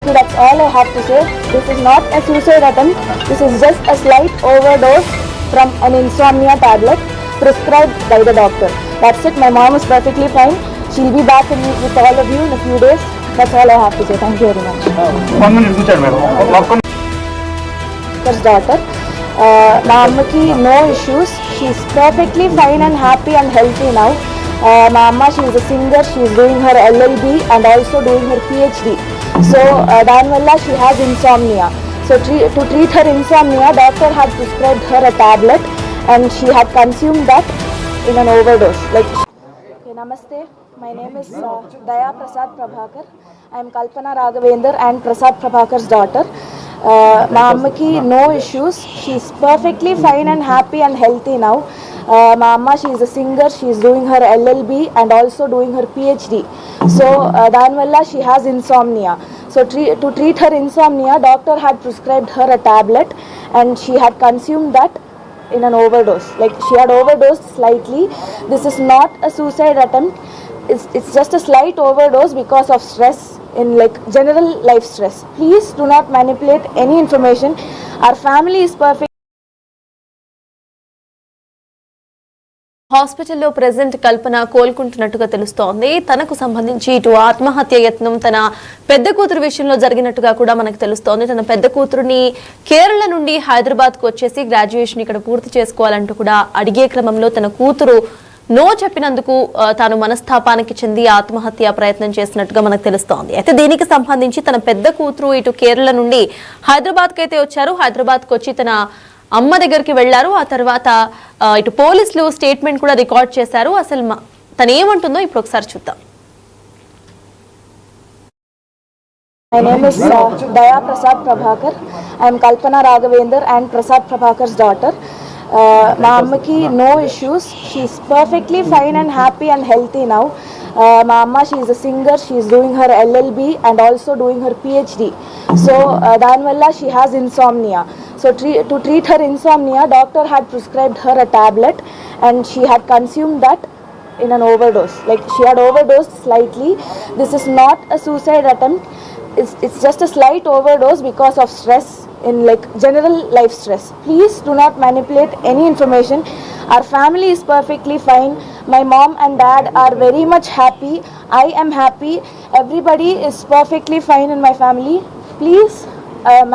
you. That's all I have to say. This is not a suicide attempt. This is just a slight overdose from an insomnia tablet prescribed by the doctor. That's it. My mom is perfectly fine. She'll be back with all of you in a few days. That's all I have to say. Thank you very much. 1 minute కూర్చోండి madam. Daughter. మా అమ్మకి no issues. She's perfectly fine and happy and healthy now. My amma, she is a singer. She is doing her LLB and also doing her PhD. So danvalla she has insomnia. So to treat her insomnia, doctor had prescribed her a tablet and she had consumed that in an overdose. Like, okay, namaste. My name is Daya Prasad Prabhakar. I am Kalpana Raghavendra and Prasad Prabhakar's daughter. My ammaki no issues. She is perfectly fine and happy and healthy now. My amma, she is a singer. She is doing her LLB and also doing her PhD. So danvalla she has insomnia. So to treat her insomnia, doctor had prescribed her a tablet and she had consumed that in an overdose. Like, she had overdosed slightly. This is not a suicide attempt. It's just a slight overdose because of stress, in like general life stress. Please do not manipulate any information. Our family is perfect. హాస్పిటల్లో present కల్పన కోలుకుంటున్నట్టుగా తెలుస్తోంది. తనకు సంబంధించి ఇటు ఆత్మహత్య యత్నం తన పెద్ద కూతురు విషయంలో జరిగినట్టుగా కూడా మనకు తెలుస్తోంది. తన పెద్ద కూతురుని కేరళ నుండి హైదరాబాద్కు వచ్చేసి గ్రాడ్యుయేషన్ ఇక్కడ పూర్తి చేసుకోవాలంటూ కూడా అడిగే క్రమంలో తన కూతురు నో చెప్పినందుకు తాను మనస్తాపానికి చెంది ఆత్మహత్య ప్రయత్నం చేసినట్టుగా మనకు తెలుస్తోంది. అయితే దీనికి సంబంధించి తన పెద్ద కూతురు ఇటు కేరళ నుండి హైదరాబాద్కి అయితే వచ్చారు. హైదరాబాద్కు వచ్చి తన అమ్మ దగ్గరికి వెళ్లారు. ఆ తర్వాత ఇటు పోలీసులు స్టేట్మెంట్ కూడా రికార్డ్ చేశారు. అసలు తను ఏమంటుందో ఇప్పుడు ఒకసారి చూద్దాం. My name is Daya Prasad Prabhakar. I am Kalpana Raghavendra and Prasad Prabhakar's daughter. My ammaki no issues. She is perfectly fine and happy and healthy now. My amma, she is a singer. She is doing her LLB and also doing her PhD. So danvalla she has insomnia. So to treat her insomnia, doctor had prescribed her a tablet and she had consumed that in an overdose. Like, she had overdosed slightly. This is not a suicide attempt. It's just a slight overdose because of stress, in like general life stress. Please do not manipulate any information. Our family is perfectly fine. My mom and dad are very much happy. I am happy. Everybody is perfectly fine in my family. Please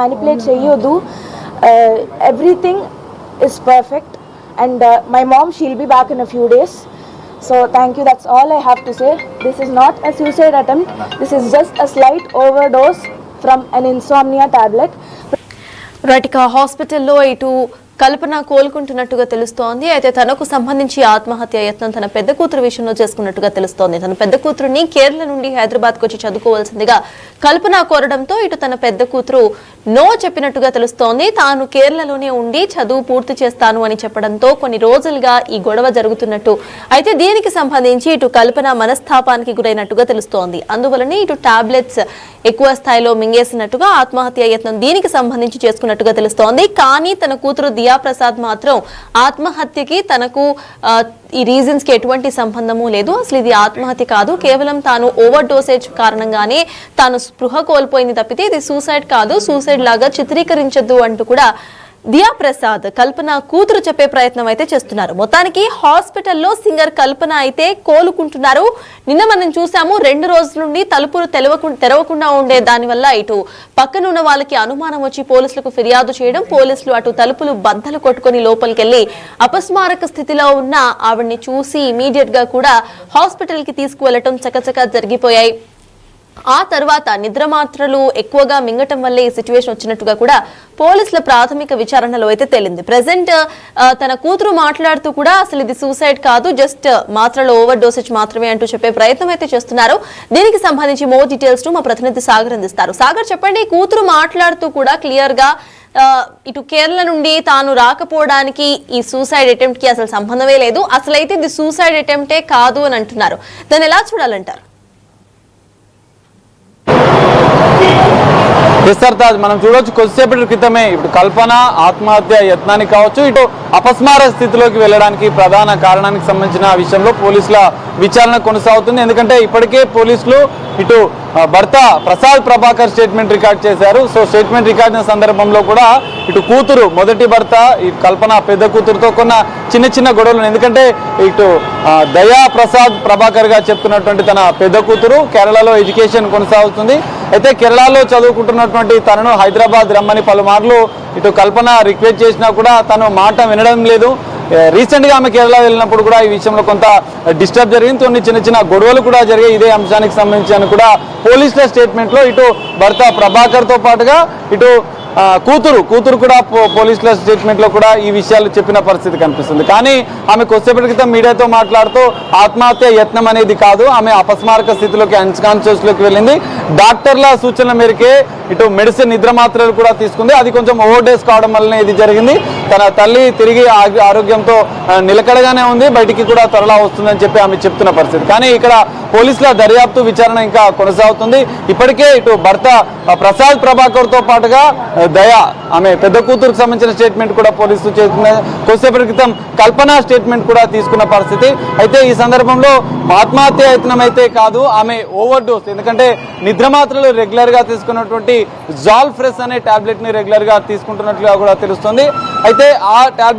manipulate cheyyudu. Everything is perfect and my mom, she'll be back in a few days. So thank you. That's all I have to say. This is not a suicide attempt. This is just a slight overdose from an insomnia tablet. Right, హాస్పిటల్లో ఇటు కల్పన కోలుకుంటున్నట్టుగా తెలుస్తోంది. అయితే తనకు సంబంధించి ఆత్మహత్య యత్నం తన పెద్ద కూతురు విషయంలో చేసుకున్నట్టుగా తెలుస్తోంది. తన పెద్ద కూతురుని కేరళ నుండి హైదరాబాద్కు వచ్చి చదువుకోవాల్సిందిగా కల్పన కోరడంతో ఇటు తన పెద్ద కూతురు నో చెప్పినట్టుగా తెలుస్తోంది. తాను కేరళలోనే ఉండి చదువు పూర్తి చేస్తాను అని చెప్పడంతో కొన్ని రోజులుగా ఈ గొడవ జరుగుతున్నట్టు, అయితే దీనికి సంబంధించి ఇటు కల్పన మనస్తాపానికి గురైనట్టుగా తెలుస్తోంది. అందువలనే ఇటు టాబ్లెట్స్ ఎక్కువ స్థాయిలో మింగేసినట్టుగా ఆత్మహత్య యత్నం దీనికి సంబంధించి చేసుకున్నట్టుగా తెలుస్తోంది. కానీ తన కూతురు దియా ప్రసాద్ మాత్రం ఆత్మహత్యకి తనకు ఈ రీజన్స్ కి ఎటువంటి సంబంధము లేదు, అసలు ఇది ఆత్మహత్య కాదు, కేవలం తాను ఓవర్ డోసేజ్ కారణంగానే తాను స్పృహ కోల్పోయింది తప్పితే ఇది సూసైడ్ కాదు, సూసైడ్ లాగా చిత్రీకరించద్దు అంటూ కూడా దియా ప్రసాద్ కల్పన కూతురు చెప్పే ప్రయత్నం అయితే చేస్తున్నారు. మొత్తానికి హాస్పిటల్లో సింగర్ కల్పన అయితే కోలుకుంటున్నారు. నిన్న మనం చూసాము 2 రోజుల నుండి తలుపులు తెరవకుండా ఉండే దానివల్ల ఇటు పక్కన ఉన్న వాళ్ళకి అనుమానం వచ్చి పోలీసులకు ఫిర్యాదు చేయడం, పోలీసులు అటు తలుపులు బద్దలు కొట్టుకుని లోపలికెళ్లి అపస్మారక స్థితిలో ఉన్న ఆవిడ్ని చూసి ఇమీడియట్ గా కూడా హాస్పిటల్ కి తీసుకువెళ్లటం చకచకా జరిగిపోయాయి. ఆ తర్వాత నిద్ర మాత్రలు ఎక్కువగా మింగటం వల్లే ఈ సిచ్యువేషన్ వచ్చినట్టుగా కూడా పోలీసుల ప్రాథమిక విచారణలో అయితే తేలింది. ప్రెసెంట్ తన కూతురు మాట్లాడుతూ కూడా అసలు ఇది సూసైడ్ కాదు, జస్ట్ మాత్రలు ఓవర్ డోసేజ్ మాత్రమే అంటూ చెప్పే ప్రయత్నం అయితే చేస్తున్నారు. దీనికి సంబంధించి మోర్ డీటెయిల్స్ మా ప్రతినిధి సాగర్ అందిస్తారు. సాగర్, చెప్పండి, కూతురు మాట్లాడుతూ కూడా క్లియర్ గా ఇటు కేరళ నుండి తాను రాకపోవడానికి ఈ సూసైడ్ అటెంప్ట్ కి అసలు సంబంధమే లేదు, అసలైతే ఇది సూసైడ్ అటెంప్టే కాదు అని అంటున్నారు. దాన్ని ఎలా చూడాలంటారు? సార్ తాజ్ మనం చూడొచ్చు కొద్దిసేపటి క్రితమే ఇప్పుడు కల్పన ఆత్మహత్య యత్నానికి కావచ్చు, ఇటు అపస్మార స్థితిలోకి వెళ్ళడానికి ప్రధాన కారణానికి సంబంధించిన విషయంలో పోలీసుల విచారణ కొనసాగుతుంది. ఎందుకంటే ఇప్పటికే పోలీసులు ఇటు భర్త ప్రసాద్ ప్రభాకర్ స్టేట్మెంట్ రికార్డ్ చేశారు. సో స్టేట్మెంట్ రికార్డ్ సందర్భంలో కూడా ఇటు కూతురు మొదటి భర్త ఈ కల్పన పెద్ద కూతురుతో కొన్న చిన్న చిన్న గొడవలు, ఎందుకంటే ఇటు దయా ప్రసాద్ ప్రభాకర్ గా చెప్తున్నటువంటి తన పెద్ద కూతురు కేరళలో ఎడ్యుకేషన్ కొనసాగుతుంది. అయితే కేరళలో చదువుకుంటున్నటువంటి తనను హైదరాబాద్ రమ్మని పలుమార్లు ఇటు కల్పన రిక్వెస్ట్ చేసినా కూడా తను మాట వినడం లేదు. రీసెంట్ గా ఆమె కేరళ వెళ్ళినప్పుడు కూడా ఈ విషయంలో కొంత డిస్టర్బ్ జరిగింది, కొన్ని చిన్న చిన్న గొడవలు కూడా జరిగాయి ఇదే అంశానికి సంబంధించి కూడా పోలీసుల స్టేట్మెంట్ లో ఇటు భర్త ప్రభాకర్ తో పాటుగా ఇటు కూతురు కూడా పోలీసుల స్టేట్మెంట్ లో కూడా ఈ విషయాలు చెప్పిన పరిస్థితి కనిపిస్తుంది. కానీ ఆమె కొద్దిసేపటి క్రితం మీడియాతో మాట్లాడుతూ ఆత్మహత్య యత్నం అనేది కాదు, ఆమె అపస్మారక స్థితిలోకి అన్కాన్షియస్ లోకి వెళ్ళింది. డాక్టర్ల సూచనల మేరకే ఇటు మెడిసిన్ నిద్ర మాత్రలు కూడా తీసుకుంది, అది కొంచెం ఓవర్ డేస్ కావడం వల్లనే ఇది జరిగింది. తన తల్లి తిరిగి ఆరోగ్యంతో నిలకడగానే ఉంది, బయటికి కూడా త్వరలో వస్తుందని చెప్పి ఆమె చెప్తున్న పరిస్థితి. కానీ ఇక్కడ పోలీసుల దర్యాప్తు విచారణ ఇంకా కొనసాగుతుంది. ఇప్పటికే ఇటు భర్త ప్రసాద్ ప్రభాకర్ తో పాటుగా దయా ఆమె పెద్ద కూతురుకు సంబంధించిన స్టేట్మెంట్ కూడా పోలీసులు చేస్తున్న కొద్దిసేపటి క్రితం కల్పన స్టేట్మెంట్ కూడా తీసుకున్న పరిస్థితి. అయితే ఈ సందర్భంలో ఆత్మహత్య యత్నం అయితే కాదు, ఆమె ఓవర్ డోస్, ఎందుకంటే నిద్ర మాత్రలు రెగ్యులర్ గా తీసుకున్నటువంటి జాల్ ఫ్రెష్ అనే టాబ్లెట్ ని రెగ్యులర్ గా తీసుకుంటున్నట్లుగా కూడా తెలుస్తుంది. అయితే ఆ టాబ్లెట్